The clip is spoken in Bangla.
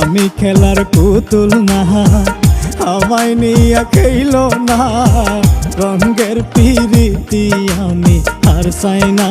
আমি খেলার পুতুল না, আমায় নিয়ে খেলো না। রঙের পিরিতি আমি আর চাই না।